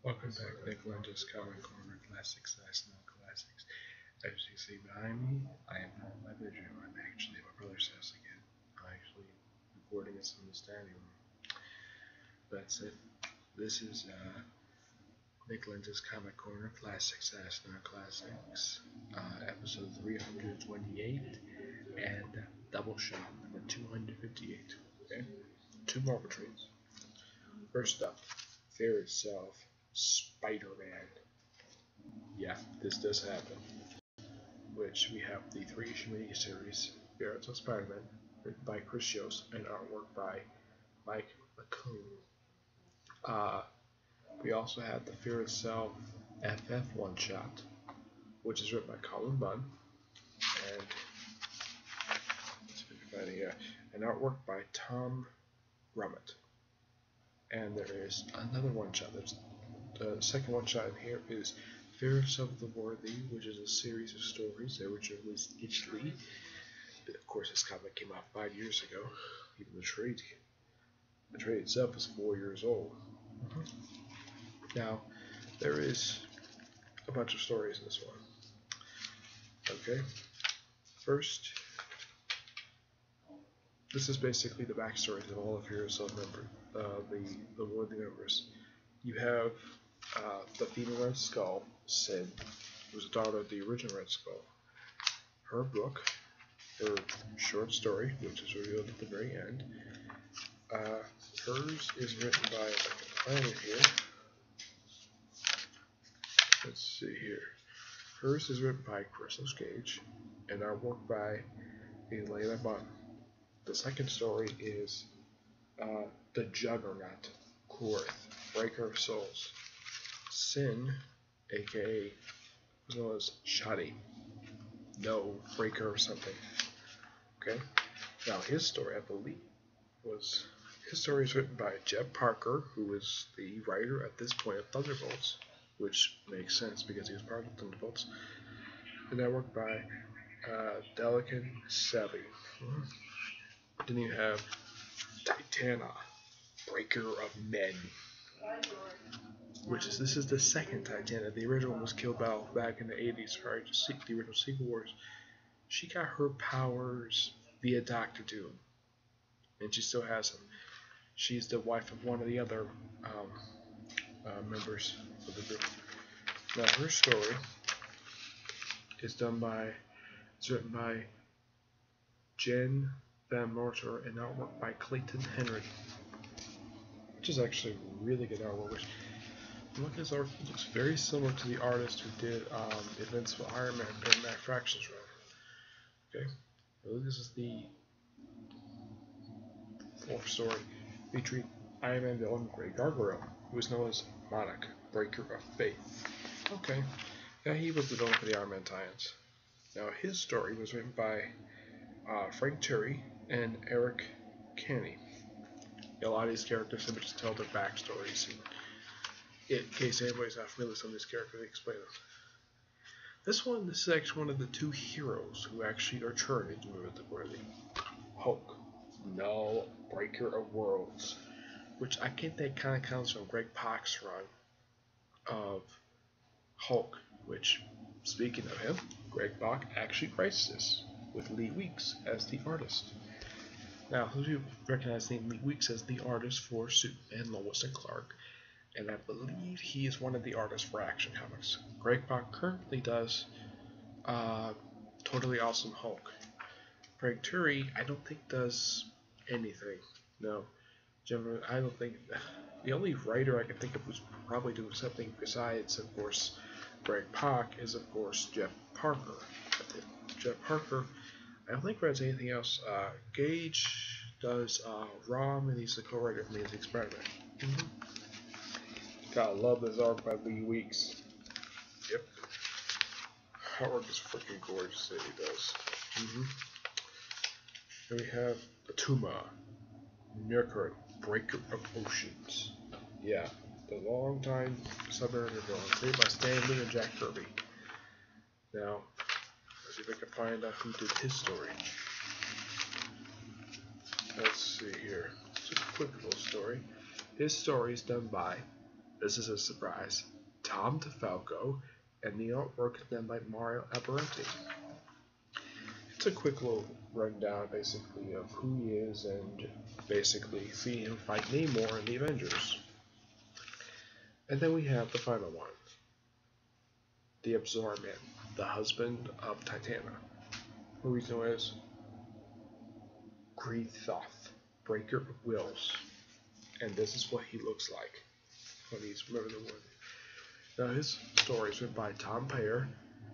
Welcome back, Nick Lenz's Comic Corner Classics / Non-Classics. As you see behind me, I am not in my bedroom. I'm actually at my brother's house again. I'm actually recording this in the standing room. That's it. This is Nick Lenz's Comic Corner Classics / Non-Classics, episode 328, and Doubleshot number 258. Okay? Two more Propriis. First up, Fear Itself, Spider-Man. Yeah, this does happen. Which we have the 3-issue miniseries, Fear Itself Spider-Man, written by Chris Yost and artwork by Mike McCune. We also have the Fear Itself FF one-shot, which is written by Colin Bunn, and let's see if we can find it here, and artwork by Tom Grummett. And there is another one-shot. The second one-shot in here is Fear of the Worthy, which is a series of stories originally released digitally. Of course, this comic came out 5 years ago. Even the trade itself is 4 years old. Now, there is a bunch of stories in this one. Okay, first, this is basically the backstories of all of your members, the worthy members. You have the female Red Skull, Sin, who's a daughter of the original Red Skull. Her book, her short story, which is revealed at the very end. Hers is written by, if I can find it here. Let's see here. Hers is written by Crystal Gage, and artwork by Elena Bunn. The second story is The Juggernaut, Korth, Breaker of Souls. Sin, aka as well as Shoddy, no, Breaker or something. Okay, now his story, I believe, his story is written by Jeb Parker, who is the writer at this point of Thunderbolts, which makes sense because he was part of Thunderbolts. And that worked by Delican Savvy. Then you have Titana, Breaker of Men, this is the second Titana. The original one was killed back in the 80s, prior to the original Secret Wars. She got her powers via Doctor Doom, and she still has them. She's the wife of one of the other members of the group. Now her story is written by Jen Van Morter and artwork by Clayton Henry, which is actually really good artwork. Look at this art; it looks very similar to the artist who did Invincible Iron Man during Matt Fraction's run. Okay, so this is the fourth story featuring Iron Man villain Grey Gargoyle, who is known as Monarch, Breaker of Faith. Okay, yeah, he was the villain for the Iron Man tie-ins. Now his story was written by Frank Terry and Eric Canny. A lot of these characters simply just tell their backstories. In case anybody's not familiar with some of these characters, they explain them. This is actually one of the two heroes who actually are turned into the worthy. Hulk, Null, Breaker of Worlds, which I think that kind of comes from Greg Pak's run of Hulk, which, speaking of him, Greg Pak actually writes this with Lee Weeks as the artist. Now, some people recognize the name Lee Weeks as the artist for Superman, Lois and Clark, and I believe he is one of the artists for Action Comics. Greg Pak currently does Totally Awesome Hulk. Frank Terry, I don't think does anything. No, I don't think. The only writer I can think of who's probably doing something besides, of course, Greg Pak is, of course, Jeff Parker. Jeff Parker, I don't think writes anything else. Gage does ROM, and he's the co-writer of Amazing Spider-Man. Gotta love this art by Lee Weeks. Yep. Artwork is freaking gorgeous that he does. Then we have Atuma, Mercury, Breaker of Oceans. Yeah, the long-time submariner villain, created by Stan Lee and Jack Kirby. Now, let's see if I can find out who did his story. Let's see here. Just a quick little story. His story is done by This is a surprise. Tom DeFalco, and the artwork is done by Mario Alberti. It's a quick little rundown, basically, of who he is and basically see him fight Namor in the Avengers. And then we have the final one, the Absorbman, the husband of Titana, who we know as Greethoth, Breaker of Wills. And this is what he looks like when he's Remember the One. Now his story is written by Tom Payer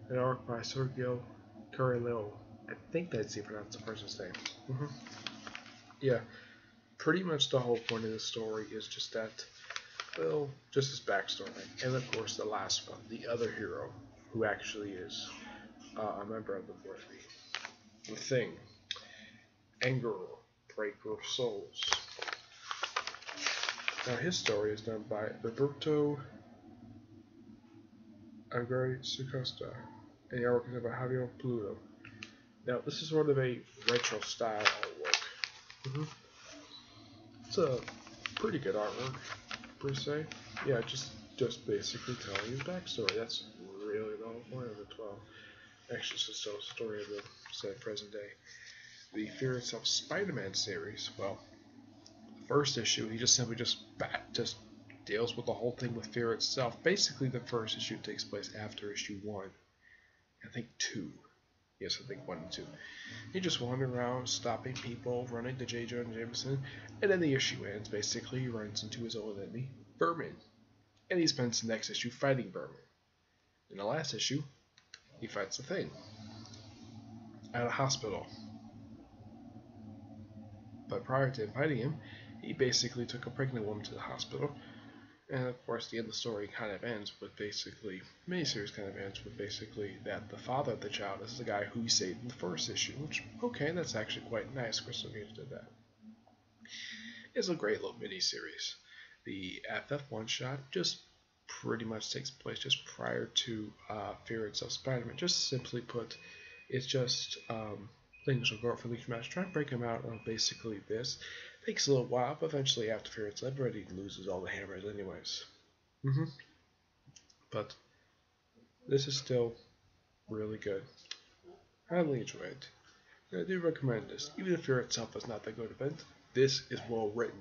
and art by Sergio Carrillo. I think that's how you pronounce the person's name. Yeah, pretty much the whole point of the story is just that, well, just his backstory. And of course the last one, the other hero, who actually is a member of the Fourth League. The Thing, Anger, Breaker of Souls. Now his story is done by Roberto Angari-Sucosta, and the artwork is done by Javier Pluto. Now this is sort of a retro style artwork. It's a pretty good artwork, per se. Yeah, just basically telling his backstory. That's really the whole point of it. Well, actually, it's just a story of the present day. The Fear Itself Spider-Man series. Well, the first issue, he just simply just deals with the whole thing with Fear itself. Basically, the first issue takes place after issue 1. I think 2. Yes, I think 1 and 2. He just wandered around, stopping people, running to J. Jonah Jameson, and then the issue ends. Basically, he runs into his old enemy, Berman, and he spends the next issue fighting Berman. In the last issue, he fights the Thing at a hospital. But prior to fighting him, he basically took a pregnant woman to the hospital. And of course, the end of the story kind of ends with basically, miniseries kind of ends with basically that the father of the child is the guy who he saved in the first issue. Which, okay, that's actually quite nice. Crystal Games did that. It's a great little miniseries. The FF one-shot just pretty much takes place just prior to Fear Itself Spider-Man. Just simply put, it's just things will go out for Leech Master, try and break him out of basically this. Takes a little while, but eventually after Fear Itself, everybody loses all the hammers anyways. But this is still really good. I highly enjoy it. And I do recommend this. Even if Fear Itself is not that good event, this is well written.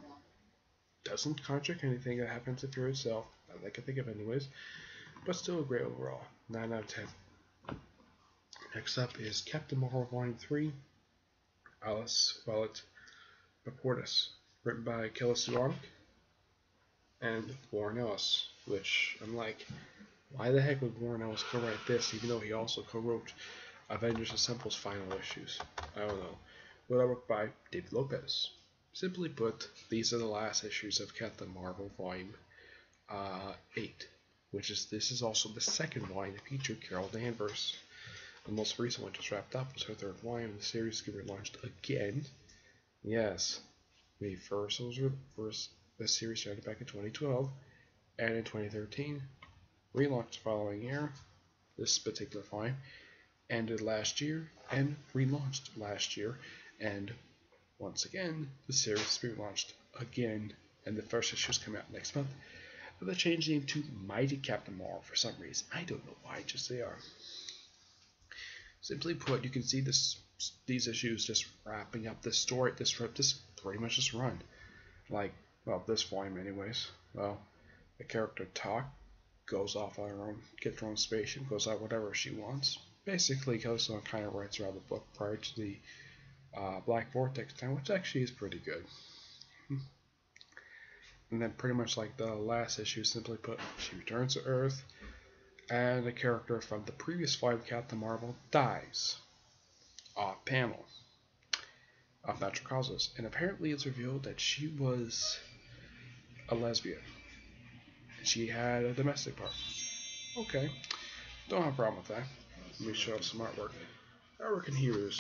Doesn't contradict anything that happens in Fear Itself, that I can think of anyways, but still a great overall. 9 out of 10. Next up is Captain Marvel Volume 3, Alice Volat Propriis, written by Kelly Suonic and Warren Ellis, which I'm like, why the heck would Warren Ellis co-write this, even though he also co-wrote Avengers Assemble's final issues? I don't know. But artwork by David Lopez. Simply put, these are the last issues of Captain Marvel Volume 8, this is also the second volume to feature Carol Danvers. The most recent one just wrapped up was her third volume. The series is going to be launched again. Yes, the series started back in 2012, and in 2013, relaunched the following year. This particular volume ended last year and relaunched last year, and once again, the series will be launched again, and the first issues come out next month. But they changed the name to Mighty Captain Marvel for some reason. I don't know why, just they are. Simply put, you can see these issues just wrapping up this story, this pretty much just run. Like, well, this volume anyways. Well, the character Talk goes off on her own, gets her own spaceship, goes out whatever she wants. Basically, Kelly Sloan kind of writes around the book prior to the Black Vortex time, which actually is pretty good. And then pretty much like the last issue, simply put, she returns to Earth, and a character from the previous volume of Captain Marvel dies off panel of natural causes, and apparently it's revealed that she was a lesbian. She had a domestic part. Okay, don't have a problem with that. Let me show up some artwork. Artwork in here is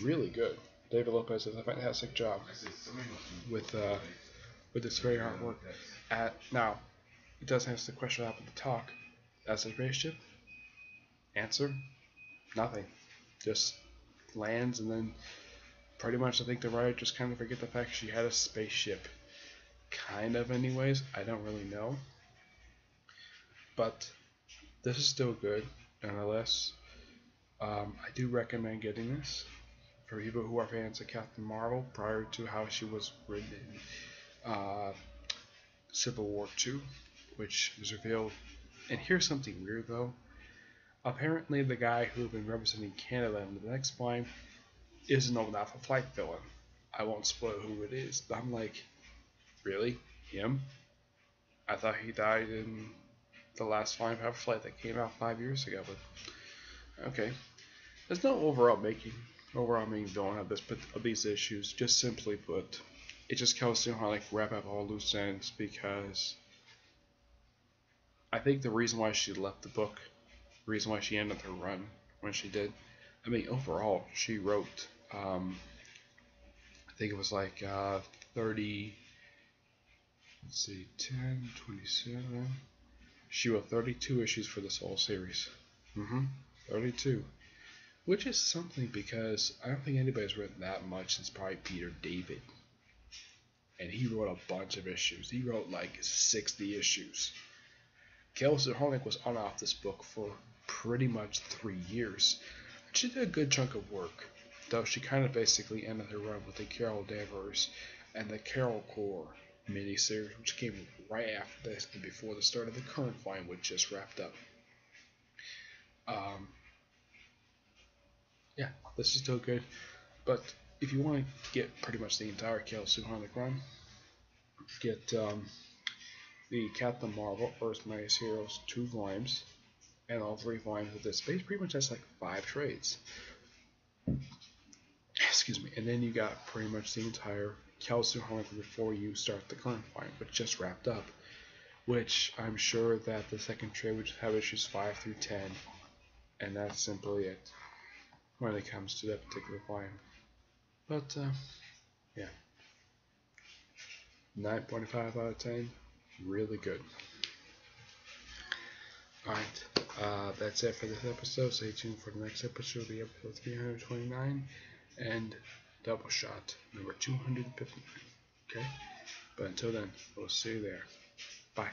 really good. David Lopez does a fantastic job with this very artwork. Now, it does answer the question up at the talk. That's a spaceship? Answer? Nothing. Just lands, and then pretty much I think the writer just kind of forget the fact she had a spaceship. Kind of anyways. I don't really know. but this is still good nonetheless. I do recommend getting this for people who are fans of Captain Marvel prior to how she was written in Civil War II, which was revealed. And here's something weird though. Apparently, the guy who had been representing Canada in the next line is an old Alpha Flight villain. I won't spoil who it is, but I'm like, really? Him? I thought he died in the last line of Alpha Flight that came out 5 years ago, but okay. There's no overall main villain of these issues. Just simply put, it just comes to how wrap up all loose ends, because I think the reason why she left the book, the reason why she ended her run when she did, I mean overall she wrote I think it was 30, let's see, 10, 27. She wrote 32 issues for this whole series. 32. Which is something, because I don't think anybody's written that much since probably Peter David. And he wrote a bunch of issues. He wrote 60 issues. Kelsey Hornick was on off this book for pretty much 3 years. She did a good chunk of work, though she kind of basically ended her run with the Carol Danvers and the Carol Corps miniseries, which came right after this and before the start of the current line, which just wrapped up. Yeah, this is still good, but if you want to get pretty much the entire Kelsey Hornick run, get the Captain Marvel Earth's Mightiest Heroes 2 volumes, and all 3 volumes of this space pretty much has 5 trades. Excuse me, and then you got pretty much the entire Kelsey Hornick before you start the current volume, which just wrapped up, which I'm sure that the second trade would have issues 5 through 10, and that's simply it when it comes to that particular volume. But yeah, 9.5 out of 10, really good. Alright, that's it for this episode. Stay tuned for the next episode, the episode 329 and Doubleshot number 259. Okay, but until then, we'll see you there. Bye.